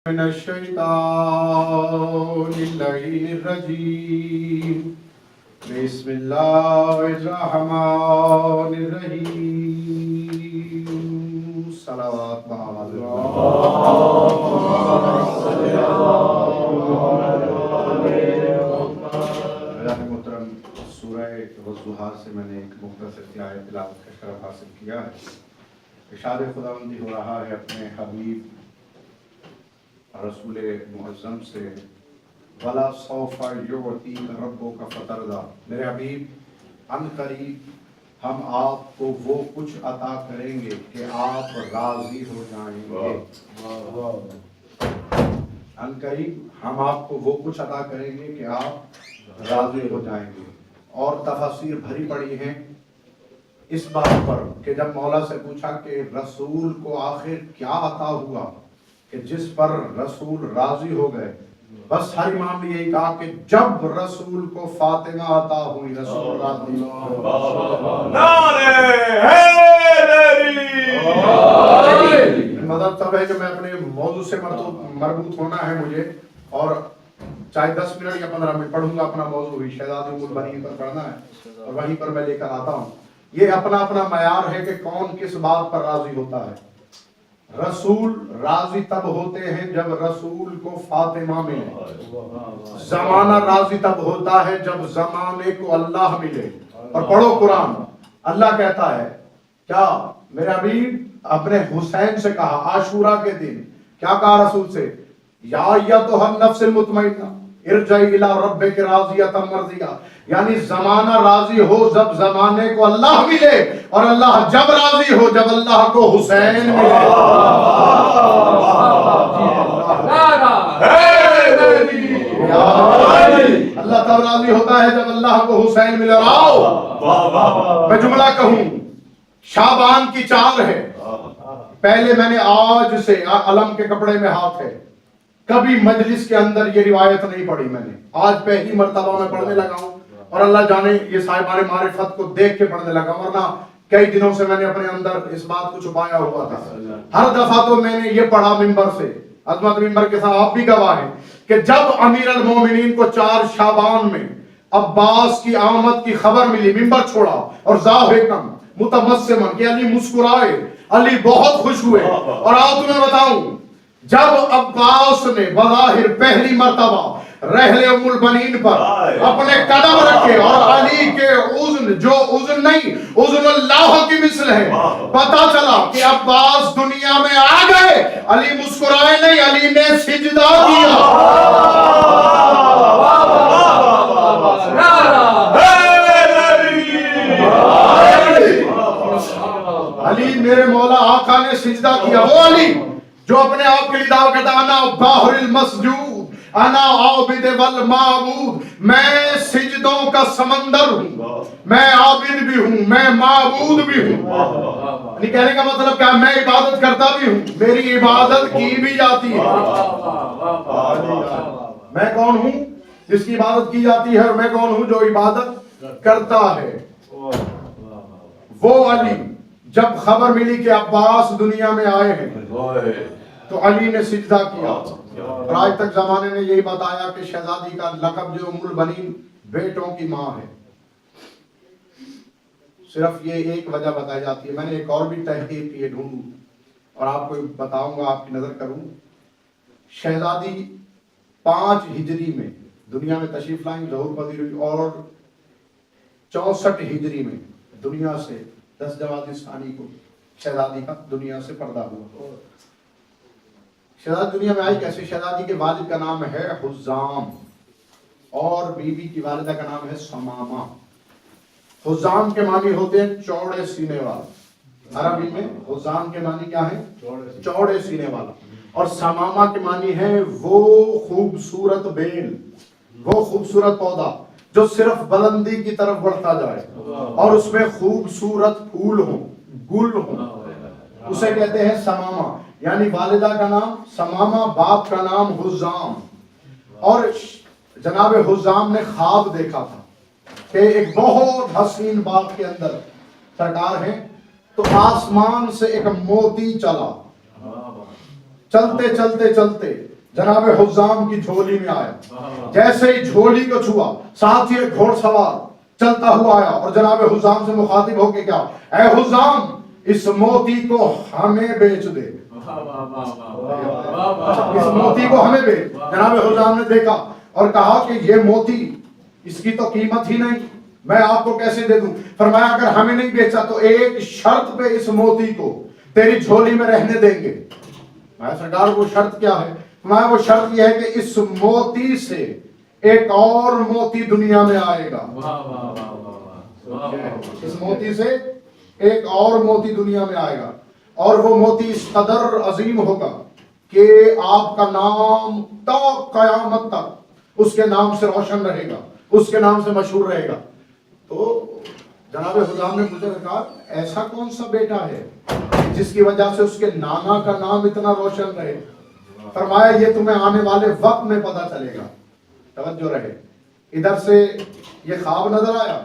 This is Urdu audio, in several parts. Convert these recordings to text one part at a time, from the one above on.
من الشیطان اللعین الرجیم بسم اللہ الرحمن الرحیم صلوات محترم سورہ والضحیٰ سے میں نے ایک مختصر سی آیت تلاوت کا شرف حاصل کیا ہے۔ ارشاد خداوندی ہو رہا ہے اپنے حبیب رسول معظم سے، وَلَا سَوْفَ يُعْطِيكَ رَبُّكَ فَتَرْضَىٰ، میرے حبیب ان قریب ہم آپ کو وہ کچھ عطا کریں گے کہ آپ راضی ہو جائیں گے۔ ان قریب ہم آپ کو وہ کچھ عطا کریں گے کہ آپ راضی ہو جائیں گے۔ اور تفاسیر بھری پڑی ہیں اس بات پر کہ جب مولا سے پوچھا کہ رسول کو آخر کیا عطا ہوا کہ جس پر رسول راضی ہو گئے، بس ہر امام نے یہی کہا کہ جب رسول کو فاطمہ عطا ہوئی رسول راضی ہو۔ مطلب تب ہے کہ میں اپنے موضوع سے مربوط ہونا ہے مجھے، اور چاہے 10 منٹ یا 15 منٹ پڑھوں گا، اپنا موضوع ہی شہزادی ام البنین پر پڑھنا ہے اور وہیں پر میں لے کر آتا ہوں۔ یہ اپنا اپنا معیار ہے کہ کون کس بات پر راضی ہوتا ہے۔ رسول راضی تب ہوتے ہیں جب رسول کو فاطمہ ملے، زمانہ راضی تب ہوتا ہے جب زمانے کو اللہ ملے۔ اور پڑھو قرآن، اللہ کہتا ہے کیا میرے حبیب اپنے حسین سے کہا عاشورہ کے دن، کیا کہا رسول سے؟ یا ایتھا النفس المطمئنہ ارجعی الی ربک راضیۃ مرضیہ، یعنی زمانہ راضی ہو جب زمانے کو اللہ ملے، اور اللہ جب راضی ہو جب اللہ کو حسین ملے۔ اللہ تب راضی ہوتا ہے جب اللہ کو حسین ملے۔ اور آؤ میں جملہ کہوں، شعبان کی 4 ہے۔ پہلے میں نے آج سے علم کے کپڑے میں ہاتھ ہے، کبھی مجلس کے اندر یہ روایت نہیں پڑھی میں نے، آج پہلی مرتبہ میں پڑھنے لگا ہوں، اور اللہ جانے یہ صاحبان معرفت کو دیکھ کے پڑھنے لگا ہوں، ورنہ کئی دنوں سے میں نے اپنے اندر اس بات کو چھپایا ہوا تھا۔ ہر دفعہ تو میں نے یہ پڑھا ممبر سے، عظمت ممبر کے ساتھ آپ بھی گواہ ہیں، کہ جب امیر المومنین کو 4 شعبان میں عباس کی آمد کی خبر ملی، ممبر چھوڑا اور ضاحکا متبسما کہ علی مسکرائے، علی بہت خوش ہوئے۔ اور آؤ تمہیں بتاؤں، جب عباس نے بظاہر پہلی مرتبہ رحل ام البنین پر اپنے قدم رکھے، اور علی کے اذن، جو اذن نہیں اذن اللہ کی مثل ہے، پتا چلا کہ عباس دنیا میں آ گئے، علی مسکرائے نہیں، علی نے سجدہ کیا۔ علی میرے مولا آقا نے سجدہ کیا، وہ علی جو اپنے آپ کے لیے دعویٰ کرتا انا باہر المسجود انا عابد والمعبود، میں سجدوں کا سمندر ہوں، میں عابد بھی ہوں، میں معبود بھی ہوں۔ یعنی کہنے کا مطلب کیا؟ میں عبادت کرتا بھی ہوں، میری عبادت کی بھی جاتی ہے۔ میں کون ہوں جس کی عبادت کی جاتی ہے، اور میں کون ہوں جو عبادت کرتا ہے۔ وہ علی جب خبر ملی کہ عباس دنیا میں آئے ہیں تو علی نے سجدہ کیا، اور آج تک زمانے نے یہی بتایا کہ شہزادی کا لقب جو ام البنین بیٹوں کی ماں ہے۔ صرف یہ ایک وجہ بتائی جاتی ہے، میں نے ایک اور بھی تحقیق کی ڈھونڈوں اور آپ کو بتاؤں گا، آپ کی نظر کروں۔ شہزادی 5 ہجری میں دنیا میں تشریف لائیں، ظہور پذیر ہوئی، اور 64 ہجری میں دنیا سے 10 جمادی ثانی کو شہزادی کا دنیا سے پردہ ہوا۔ شہزادی دنیا میں آئی کیسے؟ شہزادی کے والد کا نام ہے حزام، اور بیوی کی والدہ کا نام ہے سمامہ۔ حزام کے معنی ہوتے ہیں چوڑے سینے والا، عربی میں حزام کے معنی کیا ہے؟ چوڑے سینے والا۔ اور سمامہ کے معنی ہے وہ خوبصورت بیل، وہ خوبصورت پودا جو صرف بلندی کی طرف بڑھتا جائے اور اس میں خوبصورت پھول ہوں، گل ہوں، اسے کہتے ہیں سمامہ۔ یعنی والدہ کا نام سمامہ، باپ کا نام حزام۔ اور جناب حزام نے خواب دیکھا تھا کہ ایک بہت حسین باغ کے اندر سرکار ہیں، تو آسمان سے ایک موتی چلا، چلتے چلتے چلتے جناب حزام کی جھولی میں آیا. جیسے ہی جھولی کو چھوا ساتھ ہی ایک گھوڑ سوار چلتا ہوا آیا اور جناب حزام سے مخاطب ہو کے کیا, اے حزام اس موتی کو ہمیں بیچ دے, اس موتی کو ہمیں بیچ. جناب حزام نے دیکھا اور کہا کہ یہ موتی اس کی تو قیمت ہی نہیں, میں آپ کو کیسے دے دوں. فرمایا اگر ہمیں نہیں بیچا تو ایک شرط پہ اس موتی کو تیری جھولی میں رہنے دیں گے. میں سرکار وہ شرط کیا ہے؟ میں وہ شرط یہ ہے کہ اس موتی سے ایک اور موتی دنیا میں آئے گا. اس موتی سے ایک اور موتی دنیا میں آئے گا اور وہ موتی اس قدر عظیم ہوگا کہ آپ کا نام تا قیامت تک اس کے نام سے روشن رہے گا, اس کے نام سے مشہور رہے گا. تو جناب حزام نے مجھے کہا ایسا کون سا بیٹا ہے جس کی وجہ سے اس کے نانا کا نام اتنا روشن رہے. فرمایا یہ تمہیں آنے والے وقت میں پتا چلے گا. توجہ رہے, ادھر سے یہ خواب نظر آیا,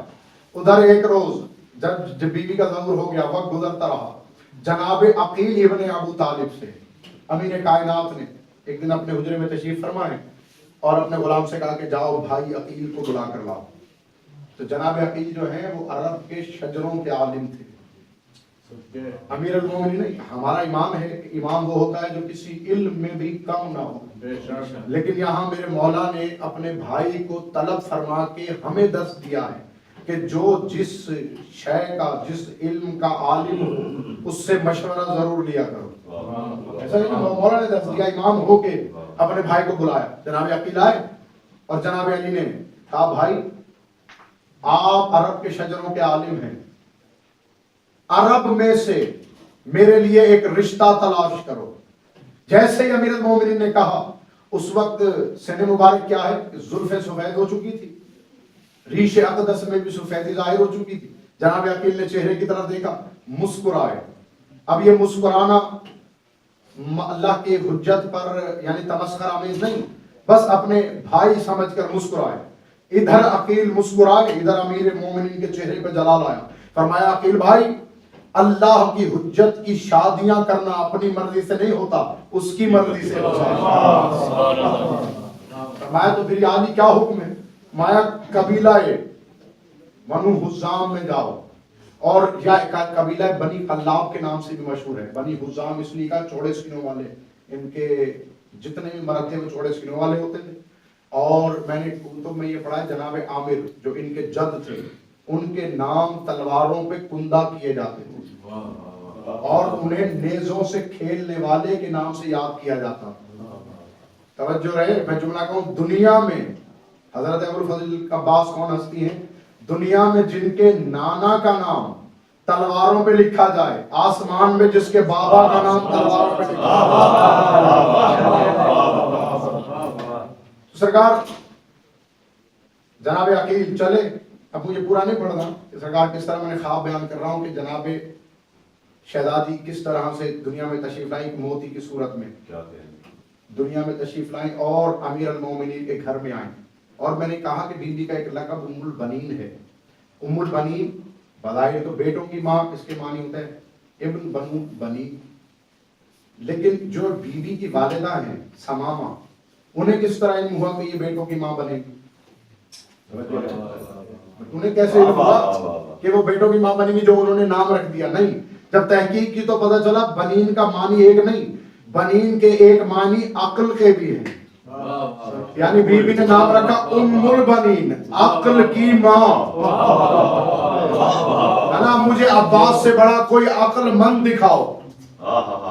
ادھر ایک روز جب بیوی کا ظہور ہو گیا, وقت گزرتا رہا, جناب عقیل ابن ابو طالب سے امیر کائنات نے ایک دن اپنے حجرے میں تشریف فرمائے اور اپنے غلام سے کہا کہ جاؤ بھائی عقیل کو بلا کر لاؤ. تو جناب عقیل جو ہیں وہ عرب کے شجروں کے عالم تھے. امیر المومنین نہیں, ہمارا امام ہے, امام وہ ہوتا ہے جو کسی علم میں بھی کم نہ ہو, لیکن یہاں میرے مولا نے اپنے بھائی کو طلب فرما کے ہمیں درس دیا ہے کہ جو جس شے کا جس علم کا عالم ہو اس سے مشورہ ضرور لیا کرو. ایسا نہیں مولا نے درس دیا, امام ہو کے اپنے بھائی کو بلایا. جناب عقیل آئے اور جناب علی نے کہا بھائی آپ عرب کے شجروں کے عالم ہیں, عرب میں سے میرے لیے ایک رشتہ تلاش کرو. جیسے ہی امیر المومنین نے کہا, اس وقت سن مبارک کیا ہے, زلفیں سفید ہو چکی تھی, ریش اقدس میں بھی سفیدی ظاہر ہو چکی تھی. جناب عقیل نے چہرے کی طرف دیکھا, مسکرائے. اب یہ مسکرانا اللہ کی حجت پر یعنی تمسخر آمیز نہیں, بس اپنے بھائی سمجھ کر مسکرائے. ادھر عقیل مسکرائے, ادھر امیر مومنین کے چہرے پہ جلال آیا. فرمایا عقیل بھائی اللہ کی حجت کی شادیاں کرنا اپنی مرضی سے نہیں ہوتا, اس کی مرضی سے ہوتا ہے. فرمایا تو پھر عالی کیا حکم ہے؟ مایا قبیلہ بنو حزام میں جاؤ, اور قبیلہ بنی قلاب کے نام سے بھی مشہور ہے. بنی حزام اس لیے کا چوڑے سینوں والے, ان کے جتنے بھی مرد تھے وہ چوڑے سینوں والے ہوتے تھے. اور میں نے کتب میں یہ پڑھا ہے جناب عامر جو ان کے جد تھے, ان کے نام تلواروں پہ کندہ کیے جاتے تھے اور انہیں نیزوں سے کھیلنے والے کے نام سے یاد کیا جاتا. توجہ رہے, میں جملہ کہوں, دنیا میں حضرت ابو الفضل عباس کون ہستی ہیں دنیا میں جن کے نانا کا نام تلواروں پہ لکھا جائے, آسمان میں جس کے بابا کا نام تلواروں پہ لکھا جائے. سرکار جناب عقیل چلے. اب مجھے پورا نہیں پڑھنا کہ سرکار کس طرح, میں نے خواب بیان کر رہا ہوں کہ جناب شہزادی کس طرح سے دنیا میں تشریف لائیں, موتی کی صورت میں دنیا میں تشریف لائیں اور امیر المومنین کے گھر میں آئیں. اور میں نے کہا کہ بیوی کا ایک لقب ام البنین ہے. ام البنین بظاہر تو بیٹوں کی ماں, اس کے معنی ہوتا ہے ابن بنو بنی, لیکن جو بیوی کی والدہ ہیں سمامہ, انہیں کس طرح علم ہوا کہ یہ بیٹوں کی ماں بنے گی؟ انہیں کیسے علم ہوا کہ وہ بیٹوں کی ماں بنے گی جو انہوں نے نام رکھ دیا؟ نہیں, جب تحقیق کی تو پتہ چلا بنین کا معنی ایک نہیں, بنین کے ایک معنی عقل کے بھی ہیں. یعنی بیوی نے نام رکھا ام البنین, عقل کی ماں. مجھے عباس سے بڑا کوئی عقل مند دکھاؤ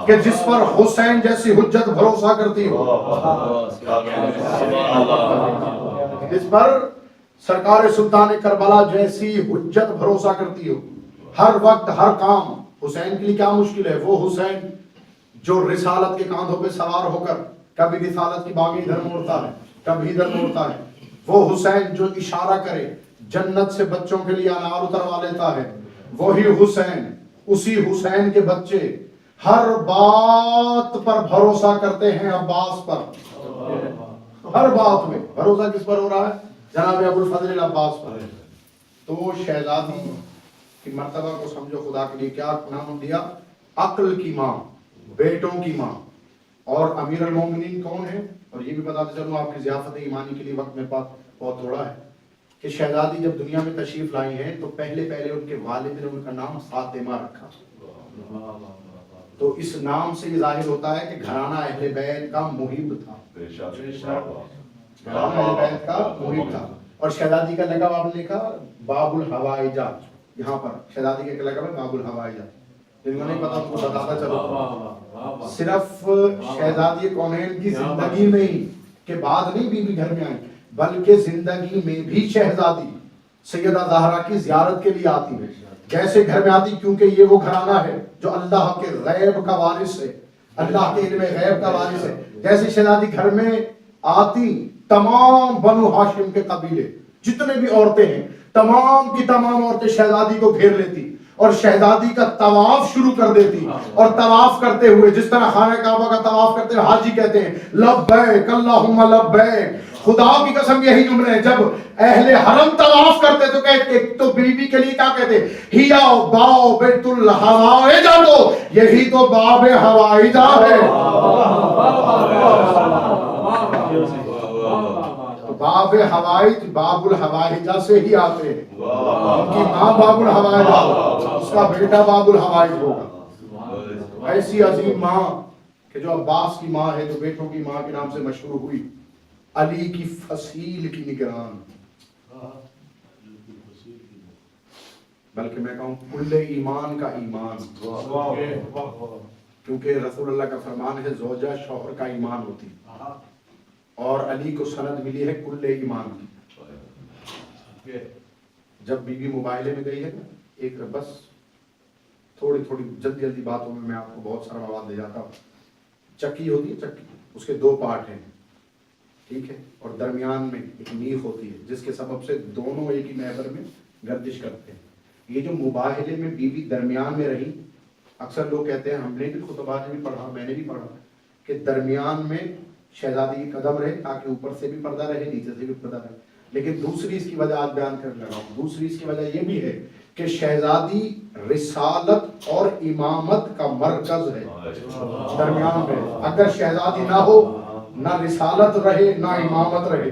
کہ جس پر حسین جیسی حجت بھروسہ کرتی ہو, جس پر سرکار سلطان کربلا جیسی حجت بھروسہ کرتی ہو. ہر وقت ہر کام حسین کے لیے کیا مشکل ہے, وہ حسین جو رسالت کے کاندھوں پہ سوار ہو کر کبھی رسالت کی باغیں ادھر موڑتا ہے کبھی ادھر موڑتا ہے, وہ حسین جو اشارہ کرے جنت سے بچوں کے لیے انار اتروا لیتا ہے, وہی حسین, اسی حسین کے بچے ہر بات پر بھروسہ کرتے ہیں عباس پر. ہر بات میں بھروسہ کس پر ہو رہا ہے؟ جناب ابو الفضل عباس پر. تو شہزادی کی مرتبہ کو سمجھو خدا کے لیے کیا نام دیا, عقل کی ماں, بیٹوں کی ماں. اور امیر المومنین کون ہے؟ اور یہ بھی بتاتے چلوں آپ کی ضیافت ایمانی کے لیے وقت میں پاس بہت تھوڑا ہے کہ شہزادی جب دنیا میں تشریف لائی ہیں تو پہلے ان کے والد نے ان کا نام فاطمہ رکھا. تو اس نام سے یہ ظاہر ہوتا ہے کہ گھرانہ اہل بیت کا محب تھا. گھرانہ اہل بیت کا محب تھا. اور شہزادی کا لقب آپ نے لکھا باب الحوائجہ. یہاں پر شہزادی کا لقب ہے باب الحوائجہ. جن کو نہیں پتا ان کو بتاتا چلو. صرف شہزادی کونین کی زندگی میں ہی کہ بعد نہیں بیوی گھر میں آئی بلکہ زندگی میں بھی شہزادی سیدہ زہرا کی زیارت کے لیے آتی ہے. کیسے گھر میں آتی؟ کیونکہ یہ وہ گھرانہ ہے جو اللہ کے غیب کا وارث ہے, اللہ کے علم غیب کا وارث ہے. جیسے شہزادی گھر میں آتی تمام بنو ہاشم کے قبیلے جتنے بھی عورتیں ہیں تمام کی تمام عورتیں شہزادی کو گھیر لیتی اور شہزادی کا طواف شروع کر دیتی. اور طواف کرتے ہوئے جس طرح خانہ کعبہ کا طواف کرتے ہوئے حاجی کہتے ہیں لبیک اللہم لبیک. خدا کی قسم یہی جملے ہیں. جب اہل حرم طواف کرتے تو کہتے تو بیوی کے لیے کیا کہتے ہیا باؤ بیت الحوائجہ. تو یہی تو باب حوائجہ ہے. باب حوائج باب الحوائجہ سے ہی آتے ہیں. ان کی ماں باب الحوائجہ, اس کا بیٹا باب الحوائج ہوگا. ایسی عظیم ماں کہ جو عباس کی ماں ہے, جو بیٹوں کی ماں کے نام سے مشہور ہوئی, علی کی فصیل کی نگران, بلکہ میں کہوں کل ایمان کا ایمان. کیونکہ رسول اللہ کا فرمان ہے زوجہ شوہر کا ایمان ہوتی, اور علی کو سند ملی ہے کل ایمان کی. جب بی بی مباہلے میں گئی ہے نا, ایک بس تھوڑی جلدی باتوں میں آپ کو بہت سارا مواد دے جاتا ہوں. چکی ہوتی ہے, چکی اس کے دو پارٹ ہیں, ٹھیک ہے, اور درمیان میں ایک نیف ہوتی ہے جس کے سبب سے دونوں ایک ہی محور میں گردش کرتے ہیں. یہ جو مباہلے میں بیوی درمیان میں رہی, اکثر لوگ کہتے ہیں, ہم نے بھی خطبات میں بھی پڑھا, میں نے بھی پڑھا, کہ درمیان میں شہزادی کی قدم رہے تاکہ اوپر سے بھی پردہ رہے نیچے سے بھی پردہ رہے. لیکن دوسری اس کی وجہ آج بیان کرنے لگا ہوں. دوسری اس کی وجہ یہ بھی ہے کہ شہزادی رسالت اور امامت کا مرکز ہے درمیان میں. اگر شہزادی نہ ہو نہ رسالت رہے نہ امامت رہے.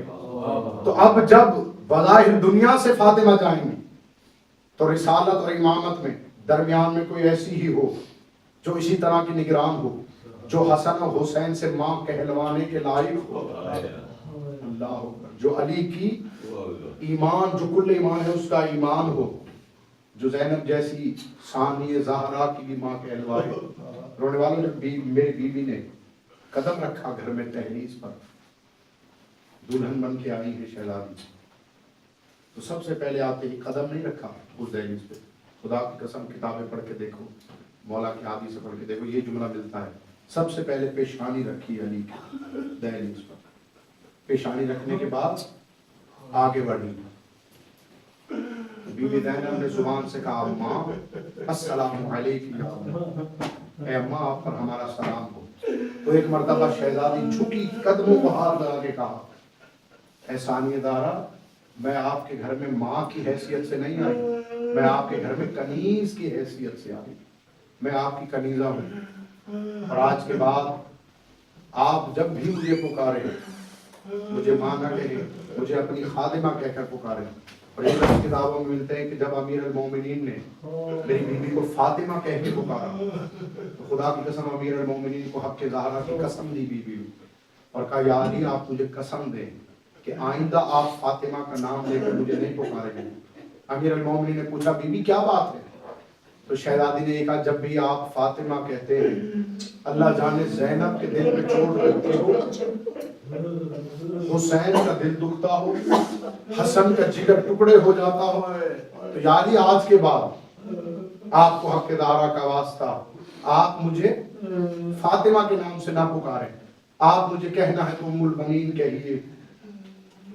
تو اب جب بظاہر دنیا سے فاطمہ جائیں گی تو رسالت اور امامت میں درمیان میں کوئی ایسی ہی ہو جو اسی طرح کی نگران ہو, جو حسن و حسین سے ماں کہلوانے کے لائق ہو. اللہ جو علی کی ایمان, جو کل ایمان ہے اس کا ایمان ہو, جو زینب جیسی ثانی زہرا کی بھی ماں کہلوائے. رونے والوں جب میری بیوی نے قدم رکھا گھر میں دہلیز پر, دلہن بن کے آئی ہے شہزادی, تو سب سے پہلے آتے ہی قدم نہیں رکھا اس دہلیز پہ. خدا کی قسم کتابیں پڑھ کے دیکھو, مولا کی حدیث سے پڑھ کے دیکھو, یہ جملہ ملتا ہے. سب سے پہلے پیشانی رکھی علی کی دہلیز پر. پیشانی رکھنے کے بعد آگے بڑھی. بی بی زینب نے زبان سے کہا اماں السلام علیکم یا اماں, اے اماں آپ پر ہمارا سلام ہو. تو ایک مرتبہ شہزادی جھکی قدموں کو ہاتھ لگا کے کہا اے ثانیہ زہرا, میں آپ کے گھر میں ماں کی حیثیت سے نہیں آئی, میں آپ کے گھر میں کنیز کی حیثیت سے آئی. میں آپ کی کنیزہ ہوں, اور آج کے بعد آپ جب بھی مجھے پکارے مجھے ماں نہ کہیں, مجھے اپنی خادمہ کہہ کر پکارے. اور یہ لفظ کتابوں میں ملتے ہیں کہ جب امیر المومنین نے میری بیوی کو فاطمہ کہہ کے پکارا تو خدا کی قسم امیر المومنین کو حق زہرا کی قسم دی بیوی اور کہا یا علی آپ مجھے قسم دیں کہ آئندہ آپ فاطمہ کا نام لے کر مجھے نہیں پکاریں گے. امیر المومنین نے پوچھا بیوی کیا بات ہے؟ تو شہزادی نے یہ کہا جب بھی آپ فاطمہ کہتے ہیں اللہ جانے زینب کے دل میں چوٹ لگتی ہو, حسین کا دل دکھتا ہو, حسن کا جگر ٹکڑے ہو جاتا ہو, تو یاری آج کے بعد آپ کو حق زہرا کا واسطہ آپ مجھے فاطمہ کے نام سے نہ پکاریں, آپ مجھے کہنا ہے تو ام المؤمنین کہیے.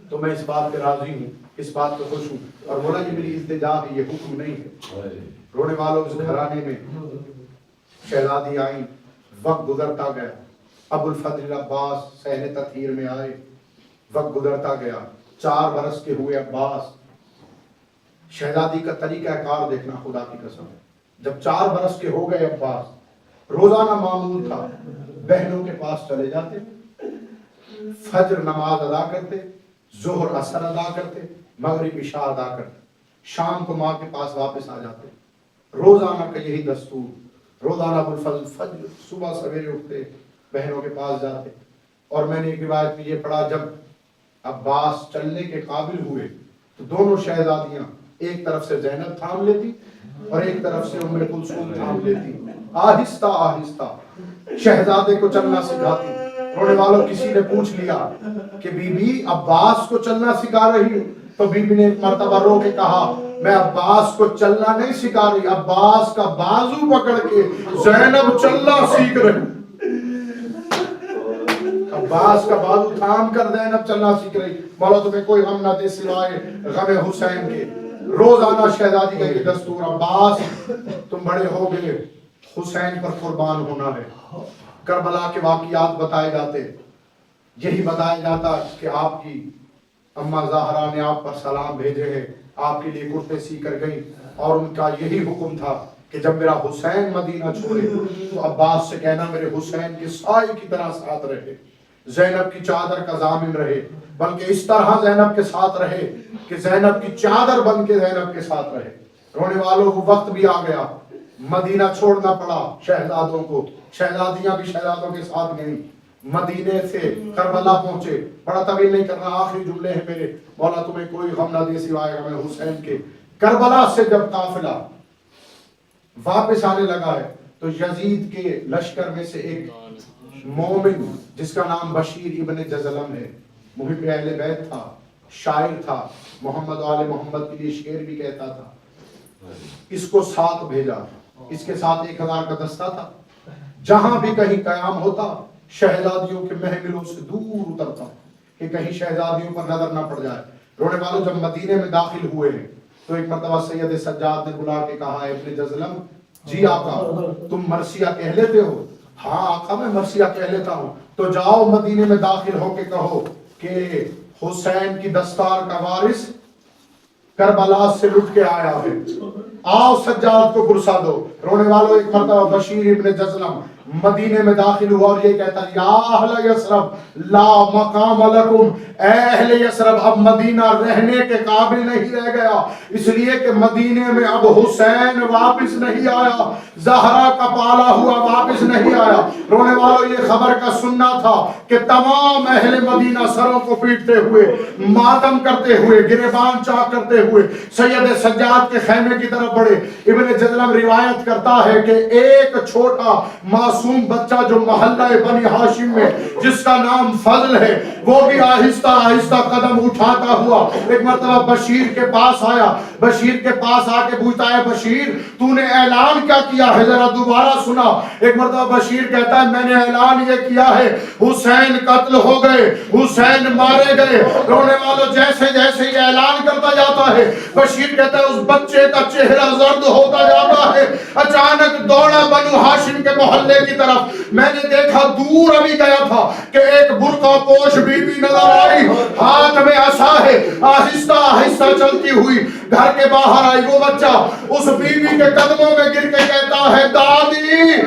تو میں اس بات پہ راضی ہوں, اس بات پہ خوش ہوں. اور بولا یہ میری التجا ہے, یہ حکم نہیں ہے. رونے والوں اس گھرانے میں شہزادی آئی, وقت گزرتا گیا. ابو الفضل عباس صحن تطہیر میں آئے, وقت گزرتا گیا. 4 برس کے ہوئے عباس. شہزادی کا طریقہ کار دیکھنا خدا کی قسم. جب 4 برس کے ہو گئے عباس, روزانہ معمول تھا بہنوں کے پاس چلے جاتے، فجر نماز ادا کرتے، ظہر عصر ادا کرتے، مغرب عشاء ادا کرتے، شام کو ماں کے پاس واپس آ جاتے۔ روزانہ کا یہی دستور، روزانہ بالفجر فجر صبح سویرے اٹھتے، بہنوں کے پاس جاتے۔ اور میں نے ایک روایت میں یہ پڑھا، جب عباس چلنے کے قابل ہوئے تو دونوں شہزادیاں ایک طرف سے زینب تھام لیتی اور ایک طرف سے ام کلثوم تھام لیتی، آہستہ آہستہ شہزادے کو چلنا سکھاتی۔ رونے والوں کسی نے پوچھ لیا کہ بی بی عباس کو چلنا سکھا رہی ہو؟ تو بی بی نے ایک مرتبہ رو کے کہا میں عباس کو چلنا نہیں سکھا رہی، عباس کا بازو پکڑ کے زینب چلنا سیکھ رہی۔ عباس کا بازو تھام کر زینب چلنا سیکھ رہی۔ مولا تمہیں کوئی غم نہ دے سوائے غم حسین کے۔ روزانہ شہزادی کا یہ دستور، عباس تم بڑے ہو گئے، حسین پر قربان ہونا ہے۔ کربلا کے واقعات بتائے جاتے، یہی بتایا جاتا کہ آپ کی اماں زہرا نے آپ پر سلام بھیجے ہیں، آپ کے لیے کرتے سی کر گئی، اور ان کا یہی حکم تھا کہ جب میرا حسین مدینہ چھوڑے تو عباس سے کہنا میرے حسین کے سائے کی طرح ساتھ رہے، زینب کی چادر کا ضامن رہے، بلکہ اس طرح زینب کے ساتھ رہے کہ زینب کی چادر بن کے زینب کے ساتھ رہے۔ رونے والوں کو وقت بھی آ گیا، مدینہ چھوڑنا پڑا شہزادوں کو، شہزادیاں بھی شہزادوں کے ساتھ گئیں، مدینے سے کربلا پہنچے۔ بڑا طویل نہیں کرنا، آخری جملے ہیں میرے، مولا تمہیں کوئی غم نہ دے سوائے غم حسین کے۔ کربلا سے جب قافلہ واپس آنے لگا ہے تو یزید کے لشکر میں سے ایک مومن جس کا نام بشیر ابن جزلم ہے، محب اہل بیت تھا، شاعر تھا، محمد و آل محمد کے لیے شعر بھی کہتا تھا، اس کو ساتھ بھیجا۔ اس کے ساتھ 1000 کا دستہ تھا، جہاں بھی کہیں قیام ہوتا شہزادیوں کے محملوں سے دور اترتا کہ کہیں شہزادیوں پر نظر نہ پڑ جائے۔ رونے والوں جب مدینے میں داخل ہوئے ہیں تو ایک مرتبہ سید سجاد نے بلا کے کہا ابن جزلم، جی آقا تم مرثیہ کہہ لیتے ہو؟ ہاں آقا میں مرثیہ کہہ لیتا ہوں۔ تو جاؤ مدینے میں داخل ہو کے کہو کہ حسین کی دستار کا وارث کربلا سے لٹ کے آیا ہے، آؤ سجاد کو پرسا دو۔ رونے والوں ایک مرتبہ بشیر ابن جزلم مدینے میں داخل ہوا اور یہ کہتا یا اہل یثرب لا مقام لکم، اے اہل یثرب اب مدینہ رہنے کے قابل نہیں رہ گیا، اس لیے کہ مدینے میں اب حسین واپس نہیں آیا، زہرا کا پالا ہوا واپس نہیں آیا۔ رونے والوں یہ خبر کا سننا تھا کہ تمام اہل مدینہ سروں کو پیٹتے ہوئے، ماتم کرتے ہوئے، گریبان چاک کرتے ہوئے سید سجاد کے خیمے کی طرف بڑھے۔ ابن جزلم روایت کرتا ہے کہ ایک چھوٹا معصوم بچہ جو محلہ بنی ہاشم میں جس کا نام فضل ہے وہ بھی آہستہ آہستہ قدم اٹھاتا ہوا ایک مرتبہ بشیر کے پاس آیا۔ بشیر کے پاس آ کے پوچھتا ہے بشیر تو نے اعلان کیا کیا ہے ذرا دوبارہ سنا۔ ایک مرتبہ بشیر کہتا ہے میں نے اعلان یہ کیا ہے حسین قتل ہو گئے، حسین مارے گئے۔ رونے والوں جیسے جیسے یہ اعلان کرتا جاتا ہے بشیر کہتا ہے اس بچے کا چہرہ زرد ہوتا جاتا ہے۔ اچانک دوڑا بنو ہاشم کے محلے کی طرف، میں نے دیکھا دور ابھی گیا تھا کہ ایک برقع پوش بی بی نظر آئی، ہاتھ میں عصا ہے، آہستہ آہستہ چلتی ہوئی گھر کے باہر آئی۔ وہ بچہ اس بی بی کے قدموں میں گر کے کہتا ہے دادی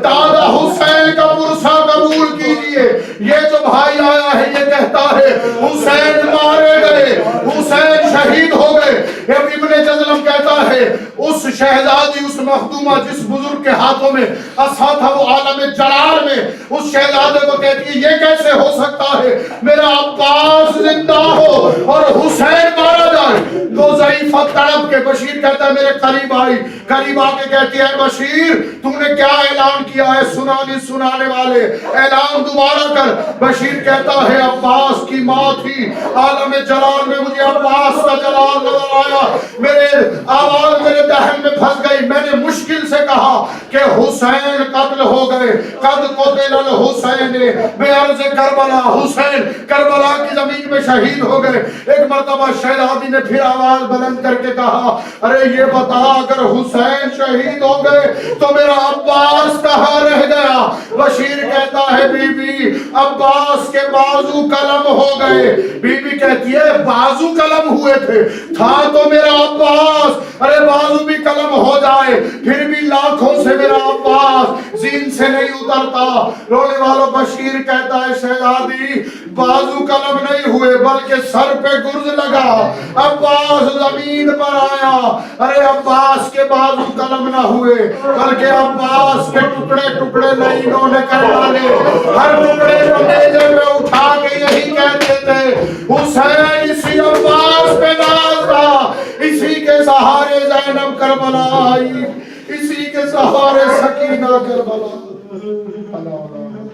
دادا حسین کا پرسا قبول کیجئے، یہ جو بھائی آیا ہے یہ کہتا ہے حسین مارے گئے، حسین شہید ہو گئے۔ ابن جزلم کہتا ہے اس شہزادی اس مخدومہ جس بزرگ کے ہاتھوں میں عصا تھا وہ عالم جلال میں اس شہزادے کو کہتی ہے یہ کیسے ہو سکتا ہے میرا عباس زندہ ہو اور حسین مارا جائے۔ تو ضعیفہ تڑپ کے بشیر کہتا ہے میرے قریب آئی، قریب آ کے کہتی ہے بشیر تو نے کیا اعلان کیا ہے سنانے والے اعلان دوبارہ کر۔ بشیر کہتا ہے عباس کی ماں تھی، عالم جلال میں مجھے عباس کا جلال نظر آیا، میرے آواز میرے دہن میں پھنس گئی، میں نے مشکل سے کہا کہ حسین قتل ہو گئے، قد قتل الحسین بعرض کربلا، حسین کربلا کی زمین میں شہید ہو گئے۔ ایک مرتبہ شہزادی نے پھر آواز بلند کر کے کہا ارے یہ بتا اگر حسین شہید ہو گئے تو میرا عباس کہاں رہ گیا؟ بشیر کہتا ہے بی بی عباس کے بازو قلم ہو گئے۔ بی بی کہتی ہے بازو قلم ہوئے تھے، تھا تو میرا عباس، ارے بازو بھی قلم ہو جائے پھر بھی لاکھوں سے میرا عباس زین سے نہیں اترتا. رونے والوں بشیر کہتا ہے شہزادی بازو قلم نہیں ہوئے بلکہ سر پہ گرز لگا. عباس زمین پر آیا. ارے عباس کے بازو قلم نہ ہوئے بلکہ عباس کے ٹکڑے ٹکڑے لعینوں نے کر ڈالے. ہر ٹکڑے کو نیزے میں اٹھا کے یہی کہتے تھے حسین اسی عباس پہ ناز تھا, اسی کے سہارے زینب کربلا آئی, اسی کے سہارے سکینہ کربلا. اللہ